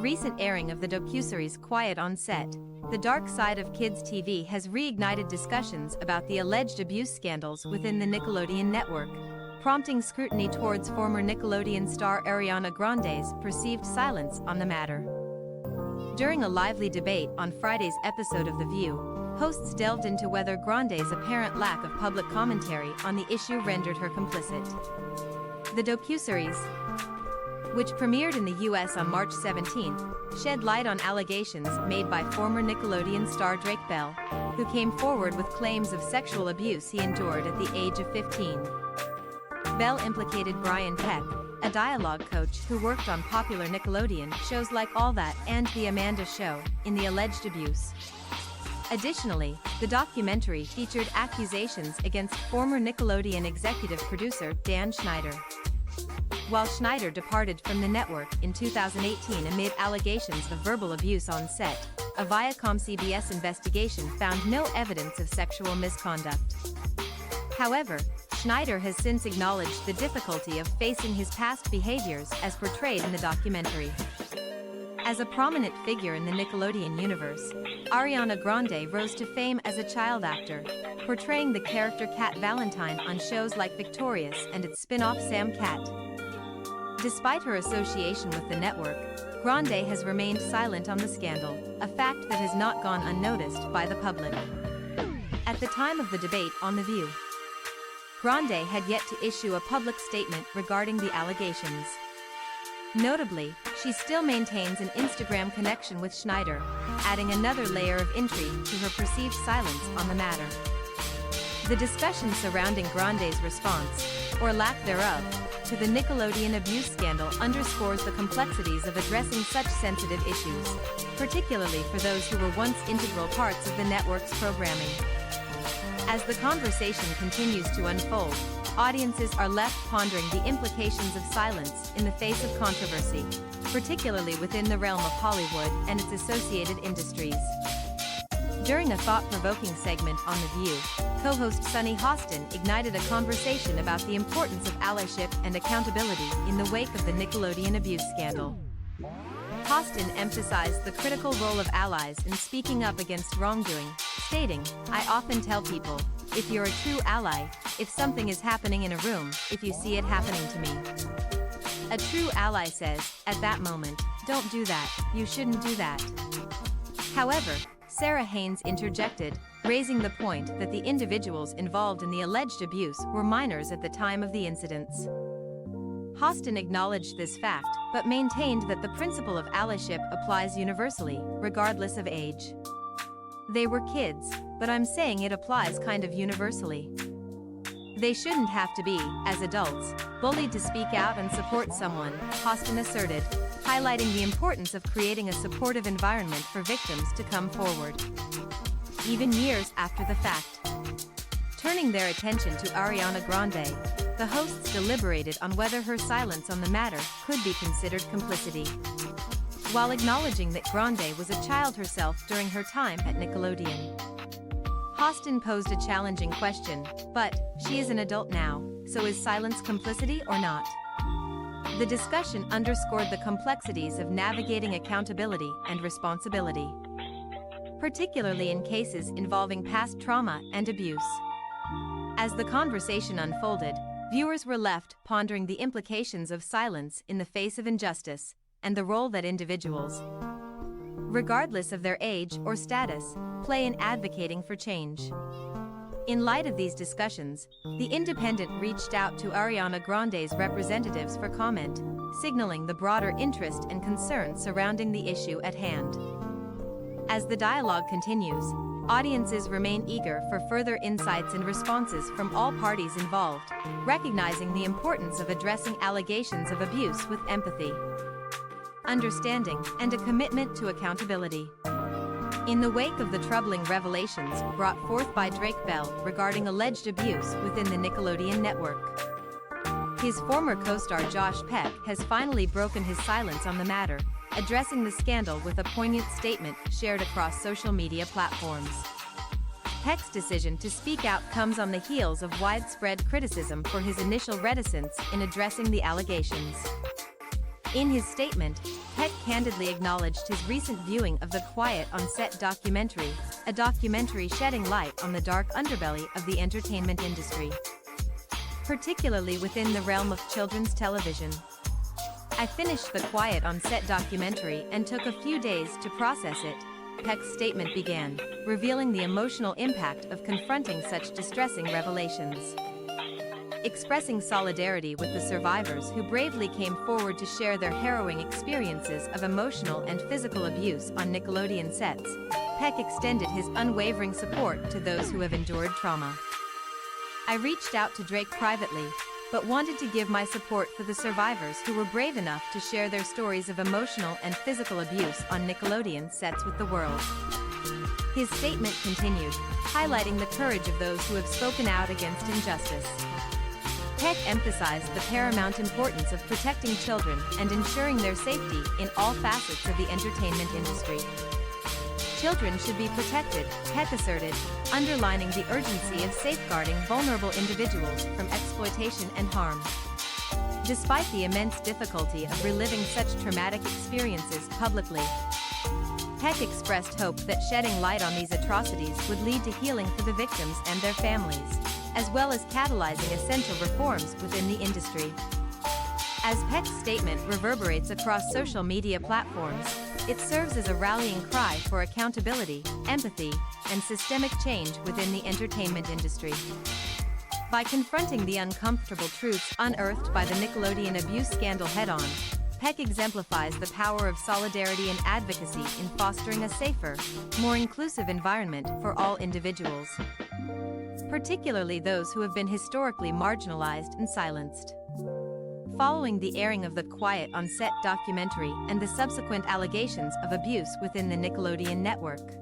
recent airing of the docuseries Quiet on Set, the dark side of kids' TV has reignited discussions about the alleged abuse scandals within the Nickelodeon network, prompting scrutiny towards former Nickelodeon star Ariana Grande's perceived silence on the matter. During a lively debate on Friday's episode of The View, hosts delved into whether Grande's apparent lack of public commentary on the issue rendered her complicit. The docuseries, which premiered in the US on March 17, shed light on allegations made by former Nickelodeon star Drake Bell, who came forward with claims of sexual abuse he endured at the age of 15. Bell implicated Brian Peck, a dialogue coach who worked on popular Nickelodeon shows like All That and The Amanda Show, in the alleged abuse. Additionally, the documentary featured accusations against former Nickelodeon executive producer Dan Schneider. While Schneider departed from the network in 2018 amid allegations of verbal abuse on set, a Viacom CBS investigation found no evidence of sexual misconduct. However, Schneider has since acknowledged the difficulty of facing his past behaviors as portrayed in the documentary. As a prominent figure in the Nickelodeon universe, Ariana Grande rose to fame as a child actor, portraying the character Cat Valentine on shows like Victorious and its spin-off Sam Cat. Despite her association with the network, Grande has remained silent on the scandal, a fact that has not gone unnoticed by the public. At the time of the debate on The View, Grande had yet to issue a public statement regarding the allegations. Notably, she still maintains an Instagram connection with Schneider, adding another layer of intrigue to her perceived silence on the matter. The discussion surrounding Grande's response, or lack thereof, to the Nickelodeon abuse scandal underscores the complexities of addressing such sensitive issues, particularly for those who were once integral parts of the network's programming. As the conversation continues to unfold, audiences are left pondering the implications of silence in the face of controversy, particularly within the realm of Hollywood and its associated industries. During a thought-provoking segment on The View, co-host Sunny Hostin ignited a conversation about the importance of allyship and accountability in the wake of the Nickelodeon abuse scandal. Hostin emphasized the critical role of allies in speaking up against wrongdoing, stating, "I often tell people, if you're a true ally, if something is happening in a room, if you see it happening to me. A true ally says, at that moment, don't do that, you shouldn't do that." However, Sarah Haynes interjected, raising the point that the individuals involved in the alleged abuse were minors at the time of the incidents. Hostin acknowledged this fact, but maintained that the principle of allyship applies universally, regardless of age. "They were kids, but I'm saying it applies kind of universally. They shouldn't have to be, as adults, bullied to speak out and support someone," Hostin asserted, highlighting the importance of creating a supportive environment for victims to come forward, even years after the fact. Turning their attention to Ariana Grande, the hosts deliberated on whether her silence on the matter could be considered complicity. While acknowledging that Grande was a child herself during her time at Nickelodeon, Hostin posed a challenging question, but, she is an adult now, so is silence complicity or not? The discussion underscored the complexities of navigating accountability and responsibility, particularly in cases involving past trauma and abuse. As the conversation unfolded, viewers were left pondering the implications of silence in the face of injustice, and the role that individuals, regardless of their age or status, play in advocating for change. In light of these discussions, The Independent reached out to Ariana Grande's representatives for comment, signaling the broader interest and concern surrounding the issue at hand. As the dialogue continues, audiences remain eager for further insights and responses from all parties involved, recognizing the importance of addressing allegations of abuse with empathy, understanding, and a commitment to accountability. In the wake of the troubling revelations brought forth by Drake Bell regarding alleged abuse within the Nickelodeon network, his former co-star Josh Peck has finally broken his silence on the matter, addressing the scandal with a poignant statement shared across social media platforms. Peck's decision to speak out comes on the heels of widespread criticism for his initial reticence in addressing the allegations. In his statement, Peck candidly acknowledged his recent viewing of the Quiet on Set documentary, a documentary shedding light on the dark underbelly of the entertainment industry, particularly within the realm of children's television. "I finished the Quiet on Set documentary and took a few days to process it," Peck's statement began, revealing the emotional impact of confronting such distressing revelations. Expressing solidarity with the survivors who bravely came forward to share their harrowing experiences of emotional and physical abuse on Nickelodeon sets, Peck extended his unwavering support to those who have endured trauma. "I reached out to Drake privately, but wanted to give my support for the survivors who were brave enough to share their stories of emotional and physical abuse on Nickelodeon sets with the world." His statement continued, highlighting the courage of those who have spoken out against injustice. Peck emphasized the paramount importance of protecting children and ensuring their safety in all facets of the entertainment industry. "Children should be protected," Peck asserted, underlining the urgency of safeguarding vulnerable individuals from exploitation and harm. Despite the immense difficulty of reliving such traumatic experiences publicly, Peck expressed hope that shedding light on these atrocities would lead to healing for the victims and their families, as well as catalyzing essential reforms within the industry. As Peck's statement reverberates across social media platforms, it serves as a rallying cry for accountability, empathy, and systemic change within the entertainment industry. By confronting the uncomfortable truths unearthed by the Nickelodeon abuse scandal head-on, Peck exemplifies the power of solidarity and advocacy in fostering a safer, more inclusive environment for all individuals, particularly those who have been historically marginalized and silenced. Following the airing of the Quiet on Set documentary and the subsequent allegations of abuse within the Nickelodeon network,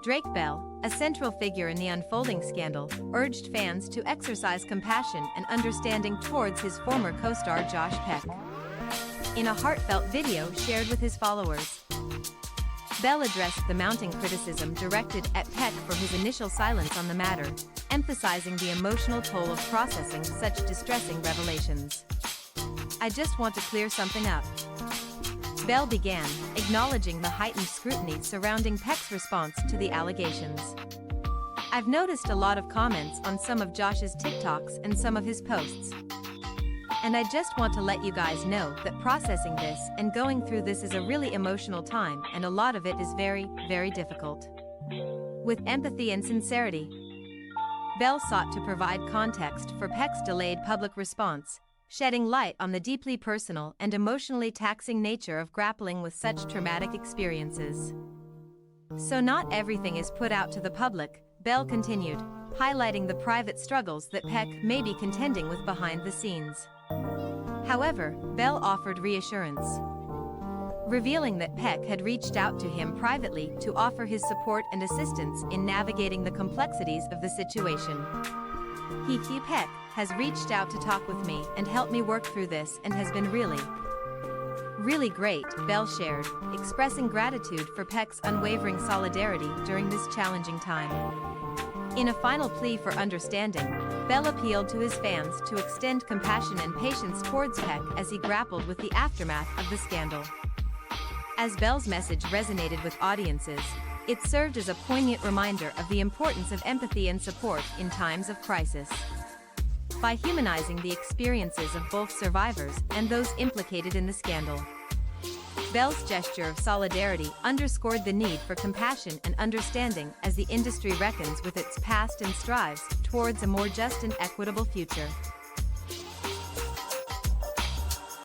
Drake Bell, a central figure in the unfolding scandal, urged fans to exercise compassion and understanding towards his former co-star Josh Peck. In a heartfelt video shared with his followers, Bell addressed the mounting criticism directed at Peck for his initial silence on the matter, emphasizing the emotional toll of processing such distressing revelations. "I just want to clear something up," Bell began, acknowledging the heightened scrutiny surrounding Peck's response to the allegations. "I've noticed a lot of comments on some of Josh's TikToks and some of his posts. And I just want to let you guys know that processing this and going through this is a really emotional time, and a lot of it is very, very difficult. With empathy and sincerity." Bell sought to provide context for Peck's delayed public response, shedding light on the deeply personal and emotionally taxing nature of grappling with such traumatic experiences. "So not everything is put out to the public," Bell continued, highlighting the private struggles that Peck may be contending with behind the scenes. However, Bell offered reassurance, revealing that Peck had reached out to him privately to offer his support and assistance in navigating the complexities of the situation. Peck has reached out to talk with me and help me work through this and has been really great," Bell shared, expressing gratitude for Peck's unwavering solidarity during this challenging time. In a final plea for understanding, Bell appealed to his fans to extend compassion and patience towards Peck as he grappled with the aftermath of the scandal. As Bell's message resonated with audiences, it served as a poignant reminder of the importance of empathy and support in times of crisis. By humanizing the experiences of both survivors and those implicated in the scandal, Bell's gesture of solidarity underscored the need for compassion and understanding as the industry reckons with its past and strives towards a more just and equitable future.